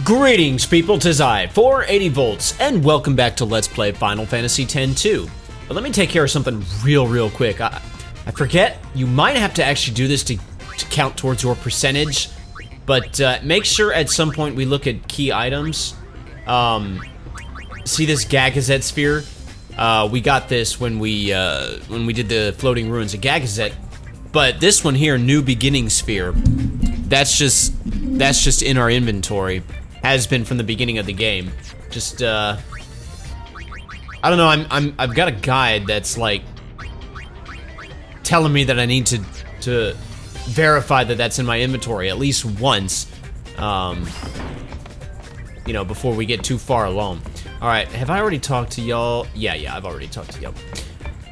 Greetings, people, 'tis I, 480 volts, and welcome back to Let's Play Final Fantasy X-2. But let me take care of something real quick. I forget, you might have to actually do this to count towards your percentage, but make sure at some point we look at key items. See this Gagazet sphere? We got this when we did the floating ruins of Gagazet, but this one here, New Beginning Sphere, that's just in our inventory. Has been from the beginning of the game. Just I don't know. I've got a guide that's like telling me that I need to verify that that's in my inventory at least once. You know, before we get too far along. All right, have I already talked to y'all? Yeah, I've already talked to y'all.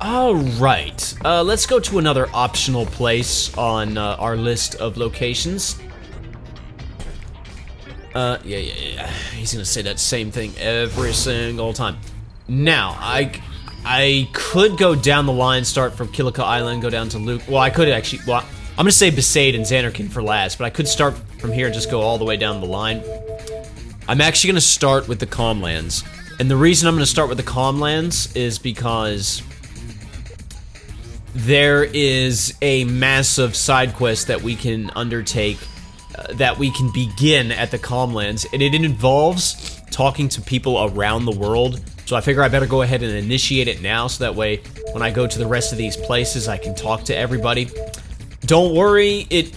All right, let's go to another optional place on our list of locations. Yeah. He's gonna say that same thing every single time. Now, I could go down the line, start from Kilika Island, go down to Luke. Well, I could actually, well, I'm gonna say Besaid and Xanarkin for last, but I could start from here and just go all the way down the line. I'm actually gonna start with the Calmlands. And the reason I'm gonna start with the Calmlands is because there is a massive side quest that we can undertake that we can begin at the Calmlands, and it involves talking to people around the world. So I figure I better go ahead and initiate it now, so that way when I go to the rest of these places, I can talk to everybody. Don't worry, it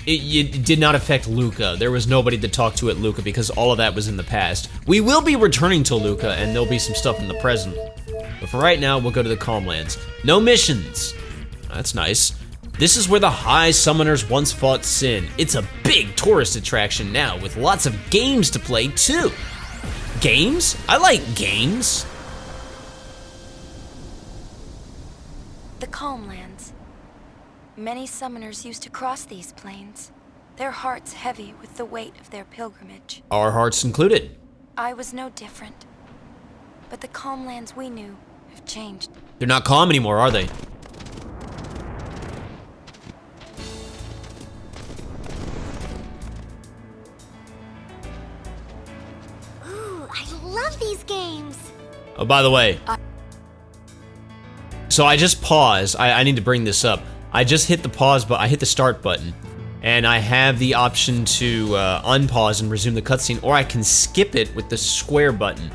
did not affect Luca. There was nobody to talk to at Luca because all of that was in the past. We will be returning to Luca, and there'll be some stuff in the present. But for right now, we'll go to the Calmlands. No missions. That's nice. This is where the High Summoners once fought Sin. It's a big tourist attraction now, with lots of games to play, too. Games? I like games. The Calmlands. Many summoners used to cross these plains, their hearts heavy with the weight of their pilgrimage. Our hearts included. I was no different. But the Calmlands we knew have changed. They're not calm anymore, are they? These games. Oh, by the way, so I just paused. I need to bring this up. I just hit the pause, but I hit the start button, and I have the option to unpause and resume the cutscene, or I can skip it with the square button.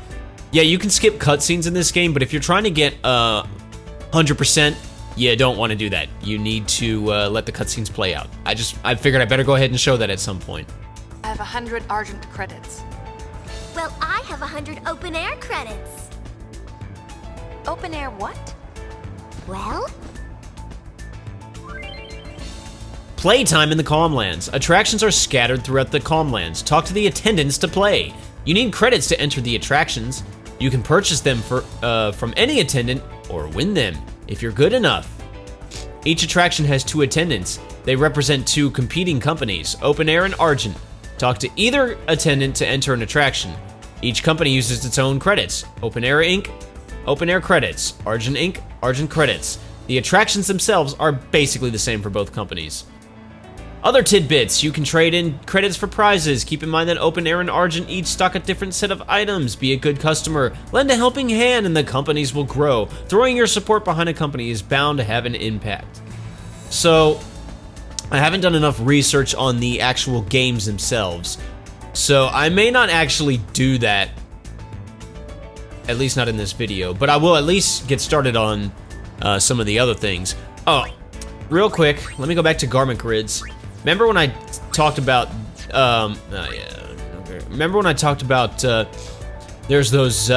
Yeah, you can skip cutscenes in this game, but if you're trying to get 100%, you don't want to do that. You need to let the cutscenes play out. I figured I better go ahead and show that at some point. I have 100 Argent credits. Well, I have 100 open air credits. Open air what? Well? Playtime in the Calmlands. Attractions are scattered throughout the Calmlands. Talk to the attendants to play. You need credits to enter the attractions. You can purchase them from any attendant or win them if you're good enough. Each attraction has 2 attendants. They represent 2 competing companies, Open Air and Argent. Talk to either attendant to enter an attraction. Each company uses its own credits. Open Air Inc., Open Air credits. Argent Inc., Argent credits. The attractions themselves are basically the same for both companies. Other tidbits, you can trade in credits for prizes. Keep in mind that Open Air and Argent each stock a different set of items. Be a good customer. Lend a helping hand and the companies will grow. Throwing your support behind a company is bound to have an impact. So, I haven't done enough research on the actual games themselves, so I may not actually do that, at least not in this video, but I will at least get started on some of the other things. Oh, real quick, let me go back to garment grids. Remember when I talked about, remember when I talked about, there's those,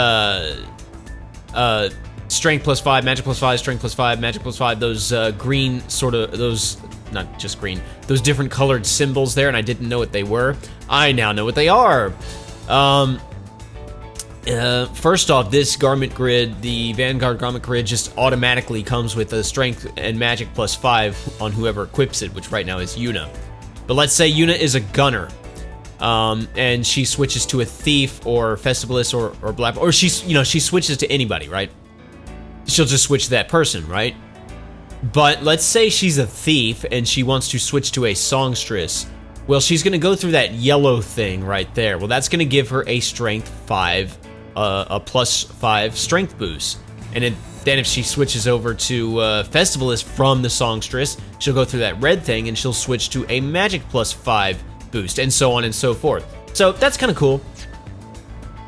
strength +5, magic +5, strength +5, magic +5, those green sort of, those, not just green, those different colored symbols there, and I didn't know what they were. I now know what they are. First off, this garment grid, the Vanguard garment grid, just automatically comes with a strength and magic +5 on whoever equips it, which right now is Yuna. But let's say Yuna is a gunner, and she switches to a thief or festivalist or black, or she switches to anybody, right? She'll just switch to that person, right? But let's say she's a thief and she wants to switch to a songstress. Well, she's gonna go through that yellow thing right there. Well, that's gonna give her a strength 5, a +5 strength boost. And then if she switches over to Festivalist from the Songstress, she'll go through that red thing and she'll switch to a magic +5 boost, and so on and so forth. So that's kind of cool.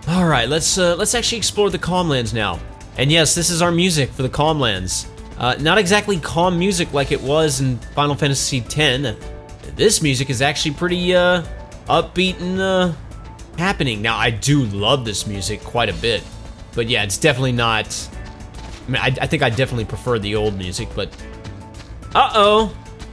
All right, let's actually explore the Calmlands now. And yes, this is our music for the Calmlands. Not exactly calm music like it was in Final Fantasy X. This music is actually pretty upbeat and happening. Now, I do love this music quite a bit, but yeah, it's definitely not. I mean, I think I definitely prefer the old music, but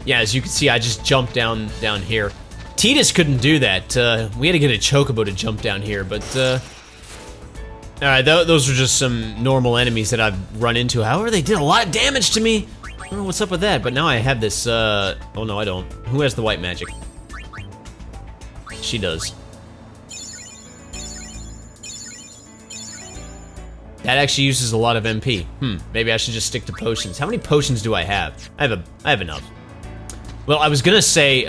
yeah, as you can see, I just jumped down here. Tidus couldn't do that. We had to get a Chocobo to jump down here, but all right, those are just some normal enemies that I've run into. However, they did a lot of damage to me. I don't know what's up with that, but now I have this, oh no, I don't. Who has the white magic? She does. That actually uses a lot of MP. Maybe I should just stick to potions. How many potions do I have? I have enough. Well, I was gonna say,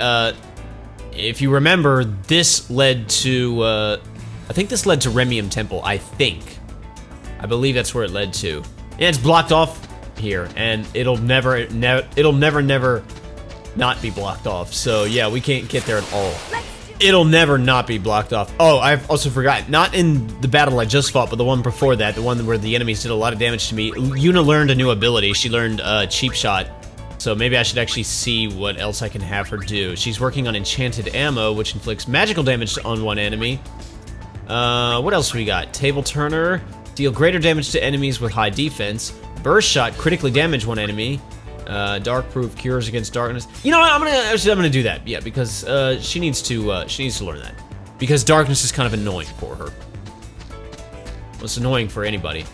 if you remember, this led to, I think this led to Remium Temple, I believe that's where it led to. And it's blocked off here, and it'll never not be blocked off. So yeah, we can't get there at all. It'll never not be blocked off. Oh, I've also forgotten, not in the battle I just fought, but the one before that, the one where the enemies did a lot of damage to me, Yuna learned a new ability. She learned Cheap Shot. So maybe I should actually see what else I can have her do. She's working on Enchanted Ammo, which inflicts magical damage on one enemy. What else we got? Table Turner, deal greater damage to enemies with high defense. Burst Shot, critically damage one enemy. Dark Proof, cures against darkness. You know what? I'm gonna do that. Yeah, because she needs to learn that. Because darkness is kind of annoying for her. Well, it's annoying for anybody.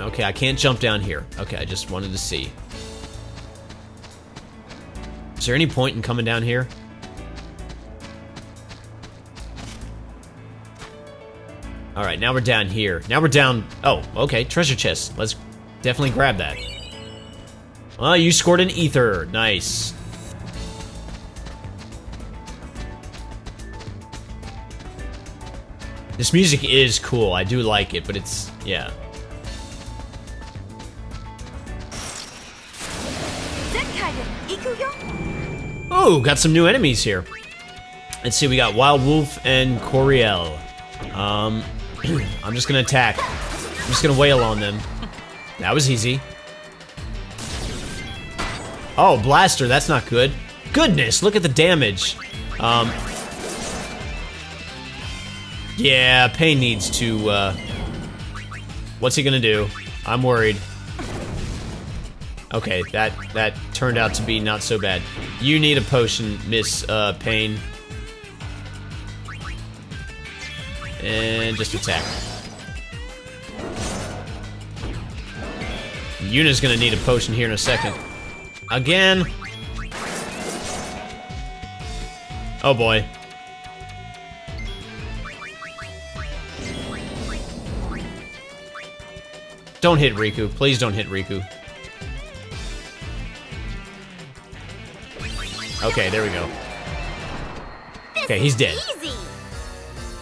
Okay, I can't jump down here. Okay, I just wanted to see. Is there any point in coming down here? All right, now we're down here. Now we're down. Oh, okay, treasure chest. Let's definitely grab that. Oh, you scored an ether. Nice. This music is cool. I do like it, but it's, yeah. Oh, got some new enemies here. Let's see, we got Wild Wolf and Coriel. I'm just gonna attack. I'm just gonna wail on them. That was easy. Oh, Blaster, that's not good. Goodness, look at the damage. Yeah, Pain needs to, what's he gonna do? I'm worried. Okay, that turned out to be not so bad. You need a potion, Miss Pain. And just attack. Yuna's gonna need a potion here in a second. Again. Oh boy. Don't hit Riku. Please don't hit Riku. Okay, there we go. Okay, he's dead.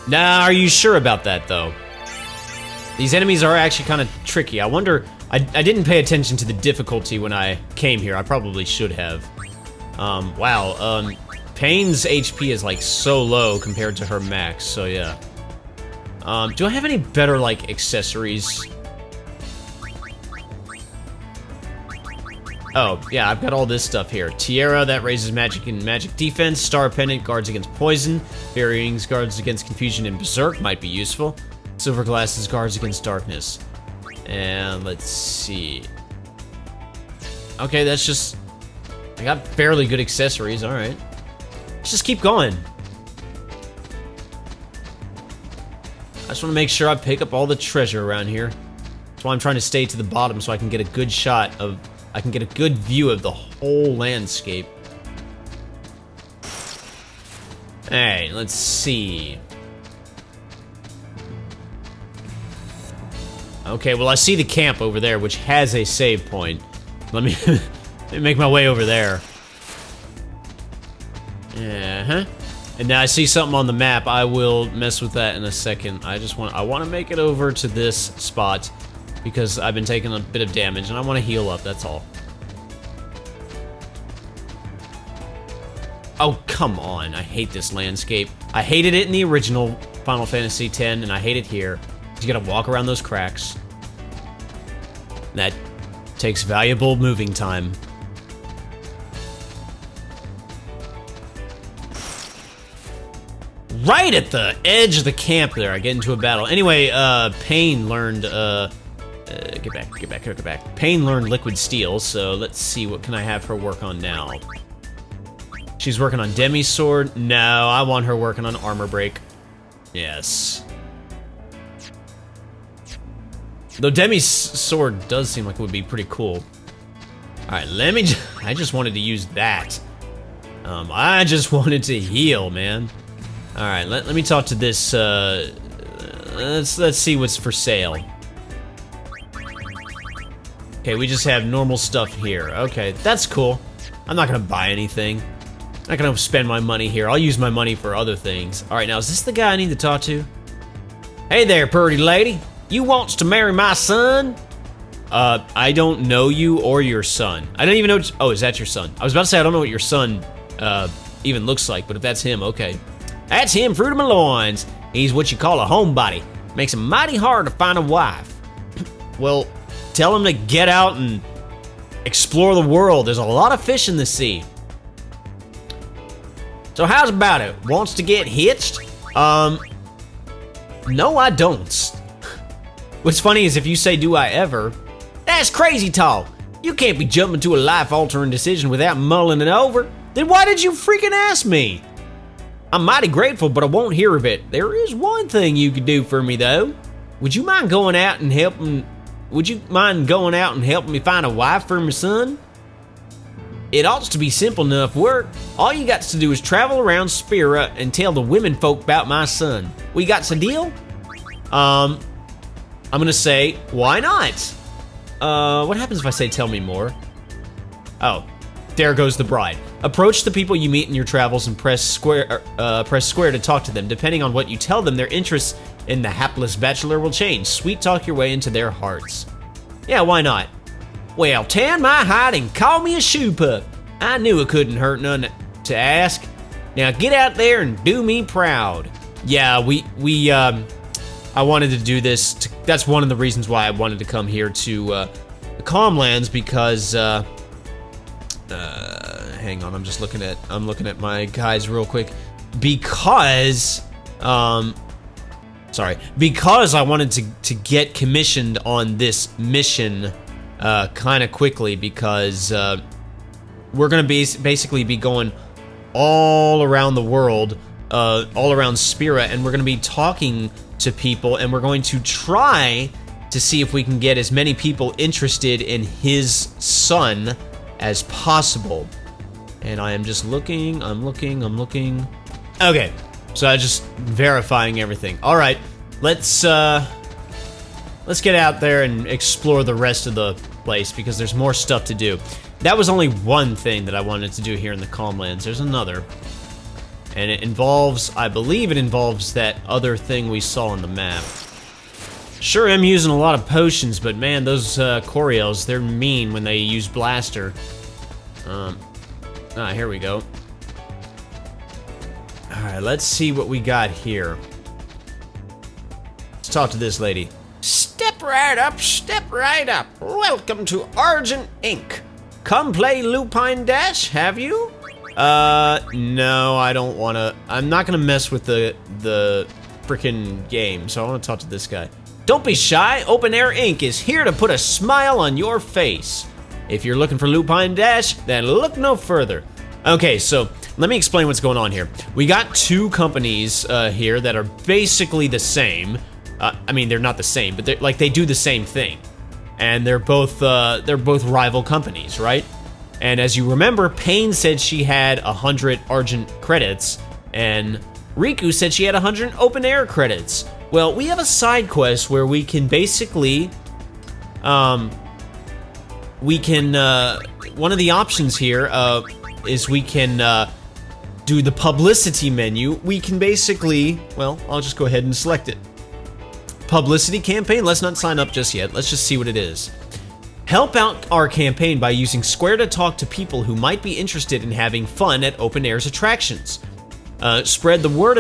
Nah, are you sure about that, though? These enemies are actually kind of tricky. I wonder... I didn't pay attention to the difficulty when I came here. I probably should have. Wow. Pain's HP is, like, so low compared to her max, so yeah. Do I have any better, like, accessories? Oh, yeah, I've got all this stuff here. Tiara, that raises magic and magic defense. Star Pendant guards against poison. Fairy Rings guards against confusion and berserk, might be useful. Silver Glasses guards against darkness. And let's see. Okay, that's just... I got fairly good accessories, alright. Let's just keep going. I just want to make sure I pick up all the treasure around here. That's why I'm trying to stay to the bottom so I can get a good shot of... I can get a good view of the whole landscape. Alright, let's see. Okay, well I see the camp over there, which has a save point. Let me, let me make my way over there. Uh-huh. And now I see something on the map. I will mess with that in a second. I want to make it over to this spot because I've been taking a bit of damage and I want to heal up, that's all. Oh, come on. I hate this landscape. I hated it in the original Final Fantasy X, and I hate it here. You gotta walk around those cracks. That takes valuable moving time. Right at the edge of the camp there, I get into a battle. Anyway, Pain learned, get back. Pain learned Liquid Steel, so let's see, what can I have her work on now? She's working on Demi Sword. No, I want her working on Armor Break. Yes. Though Demi's sword does seem like it would be pretty cool. Alright, I just wanted to use that. I just wanted to heal, man. Alright, let me talk to this, let's see what's for sale. Okay, we just have normal stuff here. Okay, that's cool. I'm not gonna buy anything. I'm not gonna spend my money here. I'll use my money for other things. Alright, now is this the guy I need to talk to? Hey there, pretty lady. You wants to marry my son? I don't know you or your son. I don't even know. Oh, is that your son? I was about to say I don't know what your son even looks like, but if that's him, okay. That's him, fruit of my loins. He's what you call a homebody. Makes him mighty hard to find a wife. Well, tell him to get out and explore the world. There's a lot of fish in the sea. So how's about it? Wants to get hitched? No, I don't. What's funny is if you say, do I ever, that's crazy talk. You can't be jumping to a life-altering decision without mulling it over. Then why did you freaking ask me? I'm mighty grateful, but I won't hear of it. There is one thing you could do for me, though. Would you mind going out and helping me find a wife for my son? It ought to be simple enough work. All you got to do is travel around Spira and tell the women folk about my son. We got a deal? I'm gonna say, why not? What happens if I say tell me more? Oh, there goes the bride. Approach the people you meet in your travels and press square to talk to them. Depending on what you tell them, their interests in the hapless bachelor will change. Sweet talk your way into their hearts. Yeah, why not? Well, tan my hide and call me a shoe pup. I knew it couldn't hurt none to ask. Now get out there and do me proud. Yeah, I wanted to do this. That's one of the reasons why I wanted to come here to the Calmlands because, hang on, I'm looking at my guides real quick. Because I wanted to get commissioned on this mission kind of quickly because we're gonna basically be going all around the world, all around Spira, and we're gonna be talking to people, and we're going to try to see if we can get as many people interested in his son as possible. And I am just looking, I'm looking. Okay, so I'm just verifying everything. All right, let's get out there and explore the rest of the place because there's more stuff to do. That was only one thing that I wanted to do here in the Calmlands. There's another. And it involves, I believe it involves that other thing we saw on the map. Sure, I'm using a lot of potions, but man, those Coriels, they're mean when they use Blaster. Here we go. Alright, let's see what we got here. Let's talk to this lady. Step right up, step right up. Welcome to Argent Inc. Come play Lupine Dash, have you? No, I don't wanna. I'm not gonna mess with the frickin' game, so I wanna talk to this guy. Don't be shy, Open Air Inc. is here to put a smile on your face. If you're looking for Lupine Dash, then look no further. Okay, so let me explain what's going on here. We got two companies here that are basically the same. I mean, they're not the same, but they do the same thing. And they're both rival companies, right? And as you remember, Pain said she had 100 Argent credits, and Riku said she had 100 Open Air credits. Well, we have a side quest where we can basically, one of the options here is we can do the publicity menu, we can basically, well, I'll just go ahead and select it. Publicity campaign, let's not sign up just yet. Let's just see what it is. Help out our campaign by using Square to talk to people who might be interested in having fun at Open Air's attractions. Spread the word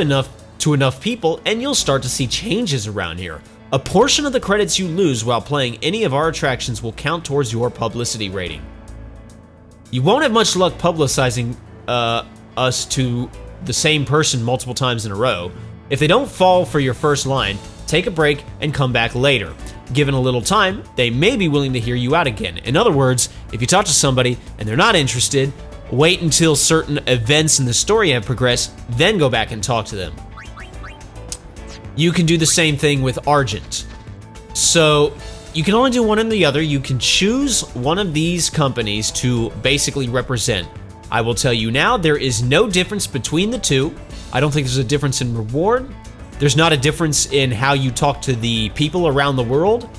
to enough people and you'll start to see changes around here. A portion of the credits you lose while playing any of our attractions will count towards your publicity rating. You won't have much luck publicizing us to the same person multiple times in a row. If they don't fall for your first line, take a break and come back later. Given a little time, they may be willing to hear you out again. In other words, if you talk to somebody and they're not interested, wait until certain events in the story have progressed, then go back and talk to them. You can do the same thing with Argent. So you can only do one or the other. You can choose one of these companies to basically represent. I will tell you now, there is no difference between the two. I don't think there's a difference in reward. There's not a difference in how you talk to the people around the world.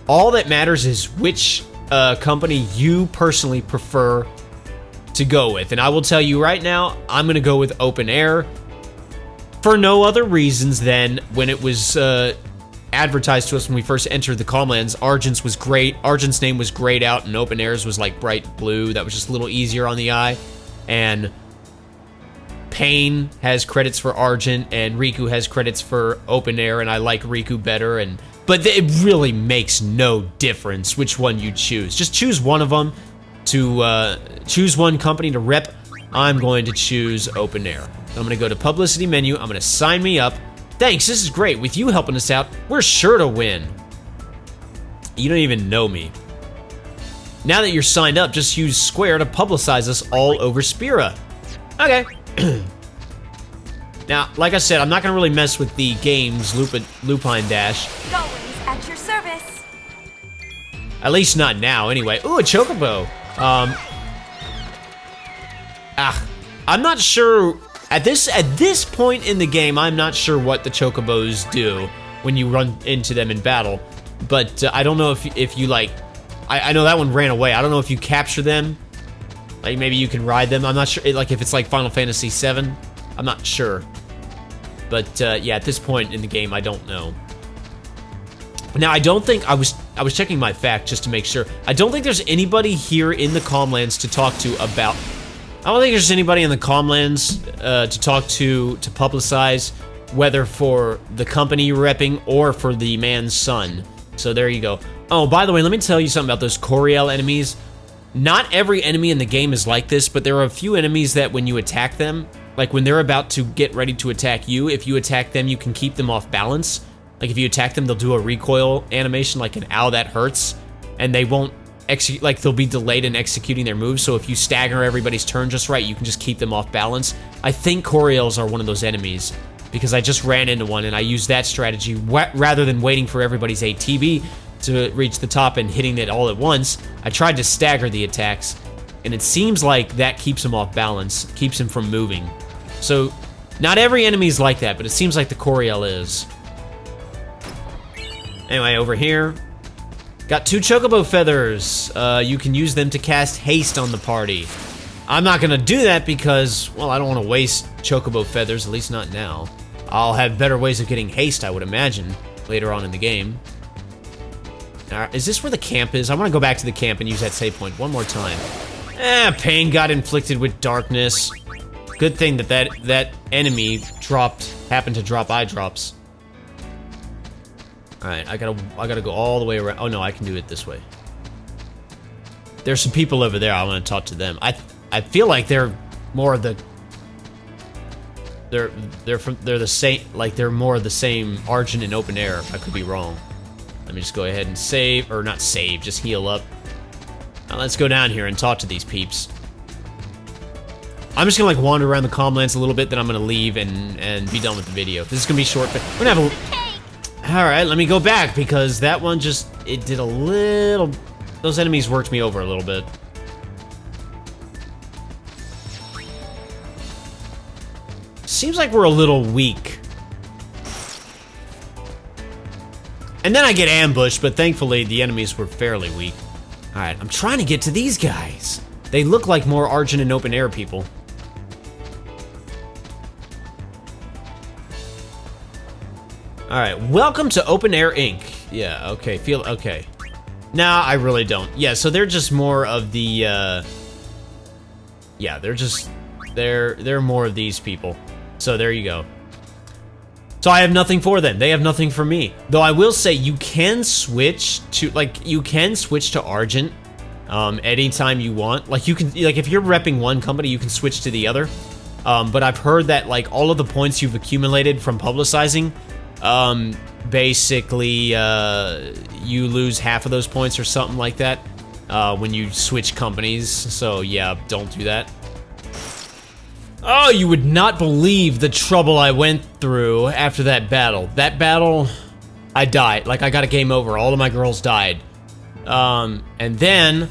All that matters is which company you personally prefer to go with. And I will tell you right now, I'm going to go with Open Air for no other reasons than when it was advertised to us when we first entered the Calmlands. Argent's was great. Argent's name was grayed out, and Open Air's was like bright blue. That was just a little easier on the eye. And Pain has credits for Argent, and Riku has credits for Open Air, and I like Riku better. But it really makes no difference which one you choose. Just choose one of them to choose one company to rep. I'm going to choose Open Air. I'm going to go to publicity menu. I'm going to sign me up. Thanks, this is great. With you helping us out, we're sure to win. You don't even know me. Now that you're signed up, just use Square to publicize us all over Spira. Okay. Now, like I said, I'm not going to really mess with the game's Lupine Dash. Always at your service. At least not now, anyway. Ooh, a Chocobo. I'm not sure. At this point in the game, I'm not sure what the Chocobos do when you run into them in battle. But I don't know if you like. I know that one ran away. I don't know if you capture them. Like maybe you can ride them. I'm not sure. Like if it's like Final Fantasy VII, I'm not sure. But yeah, at this point in the game, I don't know. Now I don't think I was checking my fact just to make sure. I don't think there's anybody here in the Calmlands to talk to about. I don't think there's anybody in the Calmlands to talk to publicize, whether for the company you're repping or for the man's son. So there you go. Oh, by the way, let me tell you something about those Coriel enemies. Not every enemy in the game is like this, but there are a few enemies that when you attack them, like when they're about to get ready to attack you, if you attack them, you can keep them off balance. Like if you attack them, they'll do a recoil animation, like an ow, that hurts, and they won't execute, like they'll be delayed in executing their moves. So if you stagger everybody's turn just right, you can just keep them off balance. I think Coriels are one of those enemies because I just ran into one and I used that strategy rather than waiting for everybody's ATB to reach the top and hitting it all at once. I tried to stagger the attacks, and it seems like that keeps him off balance, keeps him from moving. So not every enemy is like that, but it seems like the Coriel is. Anyway, over here, got 2 Chocobo feathers. You can use them to cast haste on the party. I'm not gonna do that because, well, I don't want to waste Chocobo feathers, at least not now. I'll have better ways of getting haste, I would imagine, later on in the game. Is this where the camp is? I want to go back to the camp and use that save point one more time. Pain got inflicted with darkness. Good thing that enemy happened to drop eye drops. All right, I gotta go all the way around. Oh no, I can do it this way. There's some people over there. I want to talk to them. I feel like they're more of the. They're the same. Like they're more of the same Argent and Open Air. I could be wrong. Let me just go ahead and save, or not save, just heal up. Now let's go down here and talk to these peeps. I'm just gonna like wander around the Calmlands a little bit, then I'm gonna leave and be done with the video. This is gonna be short, but we're gonna have a... Alright, let me go back, because that one just, it did a little... Those enemies worked me over a little bit. Seems like we're a little weak. And then I get ambushed, but thankfully the enemies were fairly weak. Alright, I'm trying to get to these guys. They look like more Argent and Open Air people. All right, welcome to Open Air Inc. Yeah, okay, okay. Nah, I really don't. Yeah, so they're just more of the, yeah, they're more of these people. So there you go. So I have nothing for them. They have nothing for me. Though I will say you can switch to, like, you can switch to Argent anytime you want. Like, you can, like, if you're repping one company, you can switch to the other. But I've heard that, like, all of the points you've accumulated from publicizing, basically, you lose half of those points or something like that, when you switch companies. So yeah, don't do that. Oh, you would not believe the trouble I went through after that battle. That battle, I died. Like, I got a game over. All of my girls died. And then,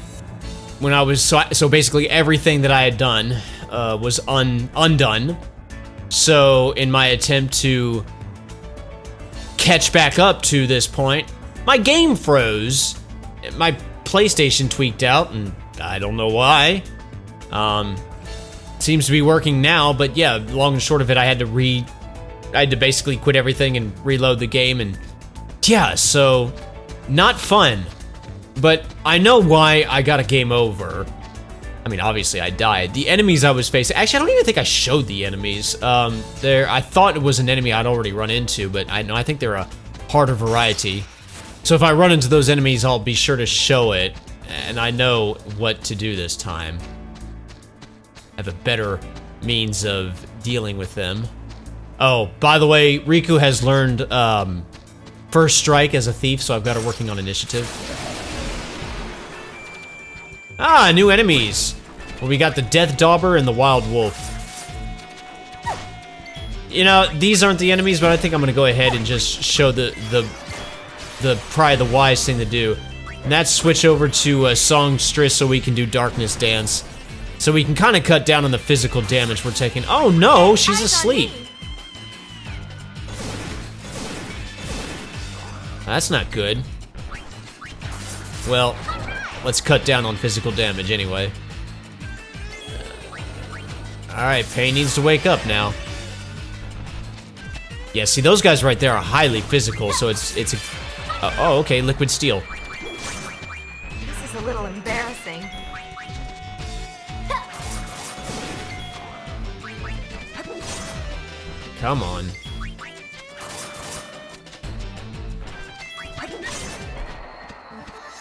when I was, so basically everything that I had done, was undone. So, in my attempt to catch back up to this point, my game froze. My PlayStation tweaked out, and I don't know why. Seems to be working now, but yeah, long and short of it, I had to basically quit everything and reload the game, and yeah, so not fun. But I know why I got a game over. I mean, obviously I died. The enemies I was facing, actually, I don't even think I showed the enemies. I thought it was an enemy I'd already run into, but I think they're a harder variety. So if I run into those enemies, I'll be sure to show it, and I know what to do this time. I have a better means of dealing with them. Oh, by the way, Riku has learned First Strike as a thief, so I've got her working on initiative. Ah, new enemies. Well, we got the Death Dauber and the Wild Wolf. You know, these aren't the enemies, but I think I'm gonna go ahead and just show the probably the wise thing to do. And that's switch over to Songstress so we can do Darkness Dance. So we can kind of cut down on the physical damage we're taking. Oh no, she's asleep. That's not good. Well, let's cut down on physical damage anyway. Alright, Pain needs to wake up now. Yeah, see, those guys right there are highly physical, so it's a... oh, okay, Liquid Steel. This is a little embarrassing. Come on.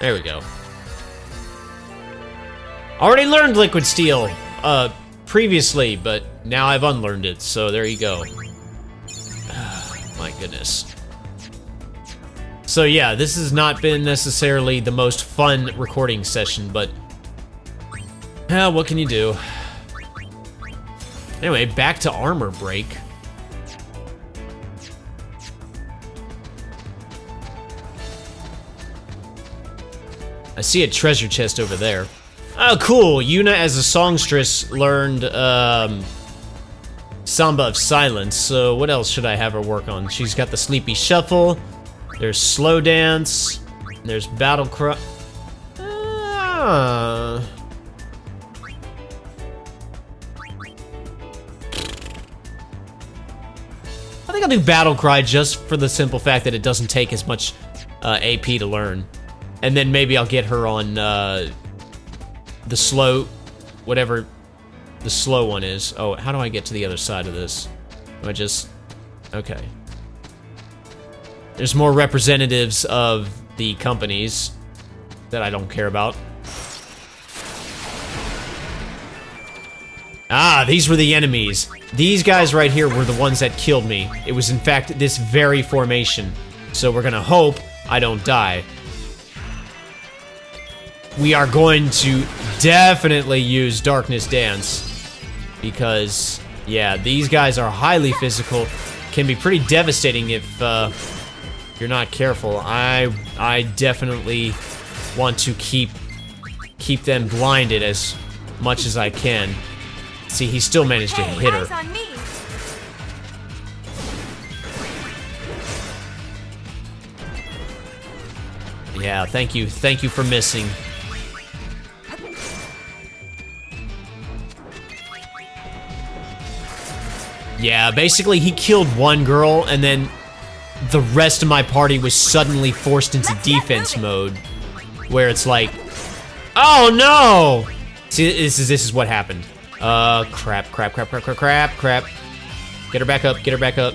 There we go. Already learned Liquid Steel previously, but now I've unlearned it, so there you go. My goodness. So yeah, this has not been necessarily the most fun recording session, but what can you do? Anyway, back to armor break. I see a treasure chest over there. Oh, cool. Yuna, as a songstress, learned Samba of Silence. So what else should I have her work on? She's got the Sleepy Shuffle. There's Slow Dance. There's Battle Cry. I think I'll do Battle Cry just for the simple fact that it doesn't take as much AP to learn. And then maybe I'll get her on the slow, whatever the slow one is. Oh, how do I get to the other side of this? Do I just... okay. There's more representatives of the companies that I don't care about. Ah, these were the enemies. These guys right here were the ones that killed me. It was, in fact, this very formation. So we're gonna hope I don't die. We are going to definitely use Darkness Dance. Because, yeah, these guys are highly physical. Can be pretty devastating if you're not careful. I definitely want to keep them blinded as much as I can. See, he still managed to hit her. Yeah, thank you for missing. Yeah, basically he killed one girl, and then the rest of my party was suddenly forced into defense mode, where it's like, oh no! See, this is what happened. Crap. Get her back up, get her back up.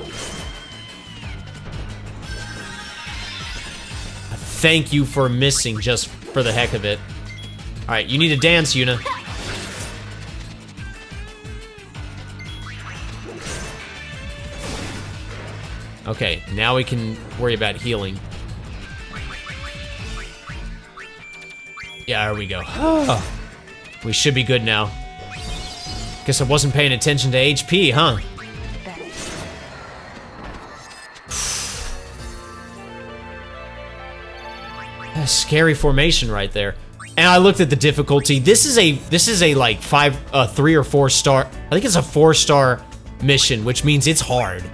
Thank you for missing just for the heck of it. Alright, you need to dance, Yuna. Okay, now we can worry about healing. Yeah, there we go. We should be good now. Guess I wasn't paying attention to HP, huh? A scary formation right there. And I looked at the difficulty. This is a like 3 or 4 star. I think it's a 4-star mission, which means it's hard.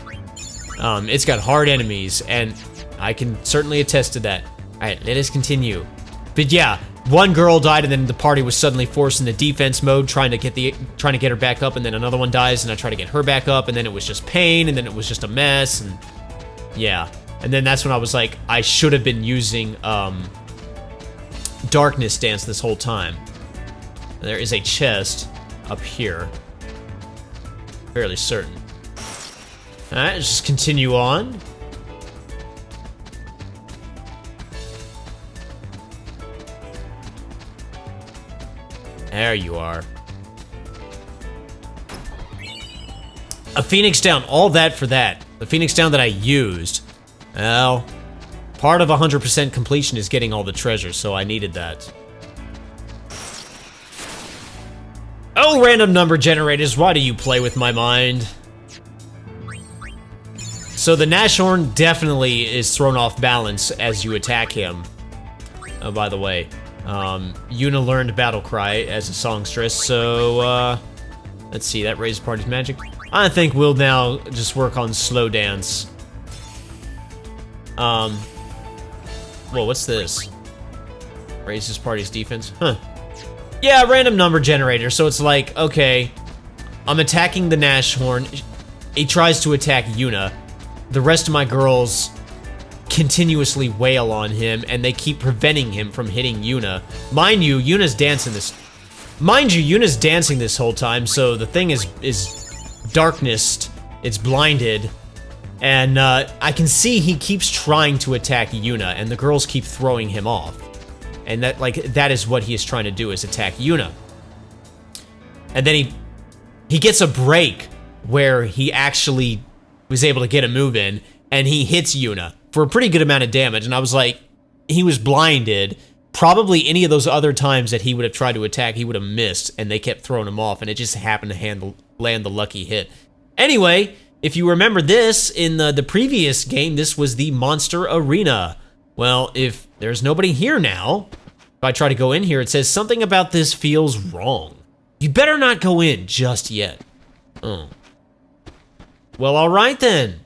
It's got hard enemies, and I can certainly attest to that. All right, let us continue. But yeah, one girl died, and then the party was suddenly forced into defense mode, trying to get her back up, and then another one dies, and I try to get her back up, and then it was just pain, and then it was just a mess, and yeah. And then that's when I was like, I should have been using Darkness Dance this whole time. There is a chest up here. Fairly certain. Alright, let's just continue on. There you are. A Phoenix down, all that for that. The Phoenix down that I used. Well, part of 100% completion is getting all the treasures, so I needed that. Oh, random number generators, why do you play with my mind? So the Nashorn definitely is thrown off balance as you attack him. Oh, by the way, Yuna learned Battle Cry as a songstress, so, let's see, that raises party's magic. I think we'll now just work on Slow Dance. Whoa, what's this? Raises party's defense? Huh. Yeah, random number generator, so it's like, okay, I'm attacking the Nashorn. He tries to attack Yuna. The rest of my girls continuously wail on him, and they keep preventing him from hitting Yuna. Mind you, Yuna's dancing this whole time, so the thing is darkness, it's blinded, and I can see he keeps trying to attack Yuna, and the girls keep throwing him off. And that is what he is trying to do, is attack Yuna. And then he gets a break where he actually was able to get a move in, and he hits Yuna for a pretty good amount of damage, and I was like, he was blinded. Probably any of those other times that he would have tried to attack, he would have missed, and they kept throwing him off, and it just happened to land the lucky hit. Anyway, if you remember this, in the previous game, this was the Monster Arena. Well, if there's nobody here now, if I try to go in here, it says something about this feels wrong. You better not go in just yet. Oh. Well, alright then.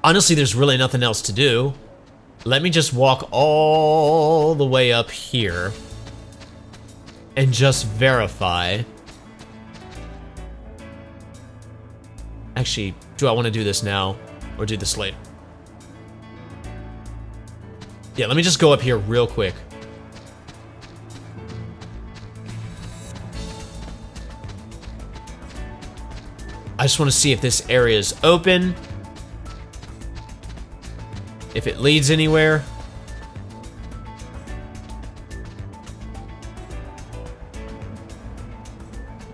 Honestly, there's really nothing else to do. Let me just walk all the way up here and just verify. Actually, do I want to do this now or do this later? Yeah, let me just go up here real quick. I just want to see if this area is open. If it leads anywhere.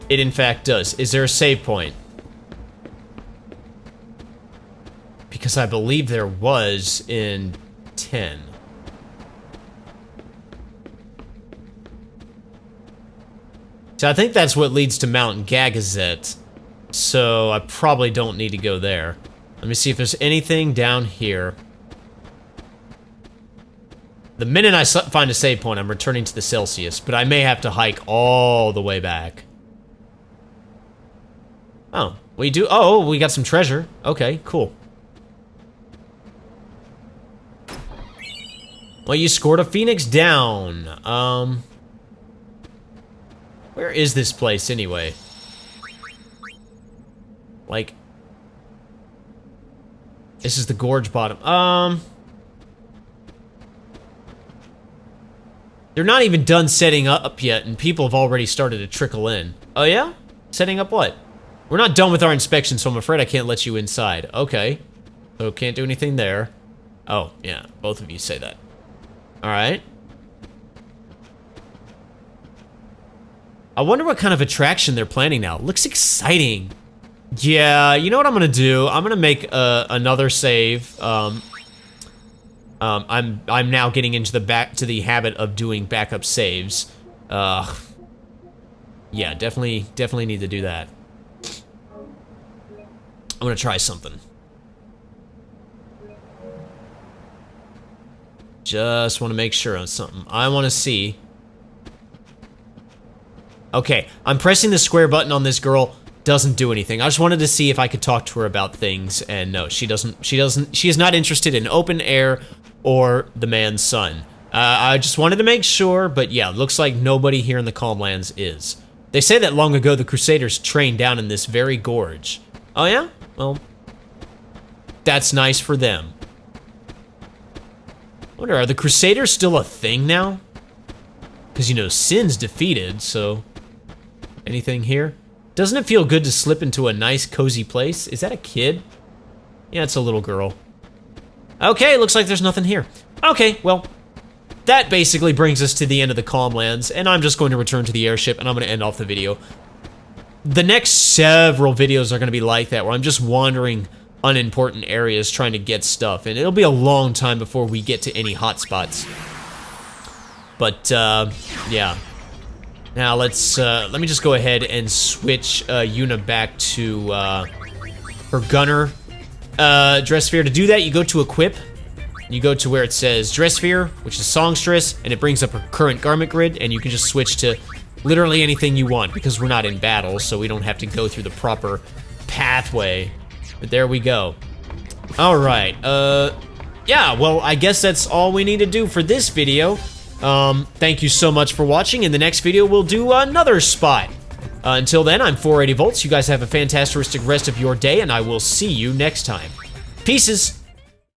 It in fact does. Is there a save point? Because I believe there was in 10. So I think that's what leads to Mount Gagazet. So I probably don't need to go there. Let me see if there's anything down here. The minute I find a save point, I'm returning to the Celsius, but I may have to hike all the way back. Oh, we do? Oh, we got some treasure. Okay, cool. Well, you scored a Phoenix down. Where is this place anyway? Like, This is the gorge bottom. They're not even done setting up yet, and people have already started to trickle in. Oh yeah? Setting up what? We're not done with our inspection, so I'm afraid I can't let you inside. Okay. So can't do anything there. Oh, yeah. Both of you say that. Alright. I wonder what kind of attraction they're planning now. Looks exciting. Yeah, you know what I'm gonna do? I'm gonna make another save. I'm now getting into the habit of doing backup saves. Yeah, definitely need to do that. I'm gonna try something. Just want to make sure on something. I want to see. Okay, I'm pressing the square button on this girl. Doesn't do anything. I just wanted to see if I could talk to her about things, and no, she doesn't. She is not interested in open air or the man's son. I just wanted to make sure, but yeah, looks like nobody here in the Calmlands is. They say that long ago the Crusaders trained down in this very gorge. Oh yeah? Well, that's nice for them. I wonder, are the Crusaders still a thing now? Because, you know, sin's defeated, so... Anything here? Doesn't it feel good to slip into a nice, cozy place? Is that a kid? Yeah, it's a little girl. Okay, looks like there's nothing here. Okay, well, that basically brings us to the end of the Calmlands, and I'm just going to return to the airship, and I'm going to end off the video. The next several videos are going to be like that, where I'm just wandering unimportant areas trying to get stuff, and it'll be a long time before we get to any hotspots. But, yeah. Now let's, let me just go ahead and switch Yuna back to her gunner dress sphere. To do that, you go to equip. You go to where it says dress sphere, which is songstress, and it brings up her current garment grid, and you can just switch to literally anything you want, because we're not in battle, so we don't have to go through the proper pathway. But there we go. Alright, yeah, well, I guess that's all we need to do for this video. Thank you so much for watching. In the next video, we'll do another spot. Until then, I'm 480 volts. You guys have a fantastic rest of your day, and I will see you next time. Peaces!